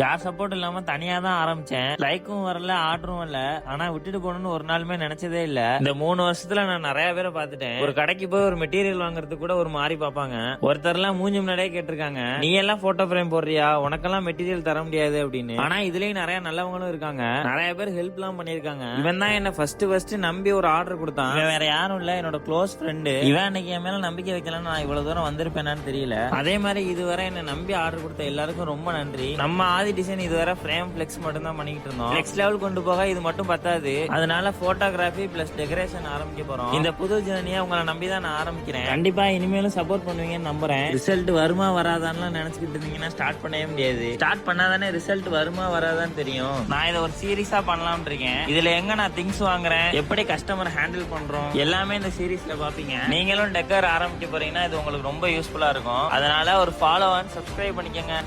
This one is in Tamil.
யார் சப்போர்ட் இல்லாம தனியா தான் ஆரம்பிச்சேன். லைக்கும் வரல, ஆர்டரும் வரல. ஆனா விட்டுட்டு போகணும்னு ஒரு நாளுமே நினைச்சதே இல்ல. இந்த 3 வருஷத்துல நான் நிறைய பேரை பாத்துட்டேன். ஒரு கடைக்கு போய் ஒரு மெட்டீரியல் வாங்குறதுக்கு கூட ஒரு மாதிரி பாப்பாங்க. ஒருத்தர் எல்லாம் மூஞ்சி முன்னாடியே கேட்டிருக்காங்க, நீ எல்லாம் போட்டோ ஃப்ரேம் போடுறியா, உனக்கெல்லாம் மெட்டீரியல் தர முடியாது அப்படின்னு. ஆனா இதுலயும் நிறைய நல்லவங்களும் இருக்காங்க. நிறைய பேர் ஹெல்ப் எல்லாம் பண்ணிருக்காங்க. இவன் தான் என்ன ஃபர்ஸ்ட் நம்பி ஒரு ஆர்டர் கொடுத்தான். வேற யாரும் இல்ல, என்னோட க்ளோஸ் ஃப்ரெண்டு. இவன் அன்னைக்கு என் மேல நம்பிக்கை வைக்கலாம், நான் இவ்வளவு தூரம் வந்திருப்பேனான்னு தெரியல. அதே மாதிரி இதுவரை என்ன நம்பி ஆர்டர் கொடுத்த எல்லாருக்கும் ரொம்ப நன்றி. நம்ம ஆதி டிசைன் இதுவரை ஃப்ரேம் பிளெக்ஸ் மட்டும் தான் பண்ணிட்டு இருந்தோம். நெக்ஸ்ட் லெவல் கொண்டு போக இது மட்டும் பத்தாது. அதனால போட்டோகிராஃபி பிளஸ் டெக்கரேஷன் ஆரம்பிக்க போறோம். இந்த புது ஜேர்னியை உங்களை நம்பி தான் நான் ஆரம்பிக்கிறேன். கண்டிப்பா இனிமேலும் சப்போர்ட் பண்ணுவீங்கன்னு நம்புறேன். ரிசல்ட் வருமா வராதான்னு நினைச்சுக்கிட்டு இருந்தீங்கன்னா ஸ்டார்ட் பண்ணவே முடியாது. ஸ்டார்ட் பண்ணாதானே ரிசல்ட் வருமா வராதான்னு தெரியும். நான் இதை ஒரு சீரியஸா பண்ணலாம்னு இருக்கேன். இதுல எங்க நான் திங்ஸ் வாங்குறேன், எப்படி கஸ்டமர் ஹேண்டில் பண்றோம், எல்லாமே இந்த சீரீஸ்ல பாப்பீங்க. நீங்களும் டெக்கர் ஆரம்பிக்க போறீங்கன்னா இது உங்களுக்கு ரொம்ப யூஸ்ஃபுல்லா இருக்கும். அதனால ஒரு ஃபாலோ அண்ட் சப்ஸ்கிரைப் பண்ணிக்கங்க.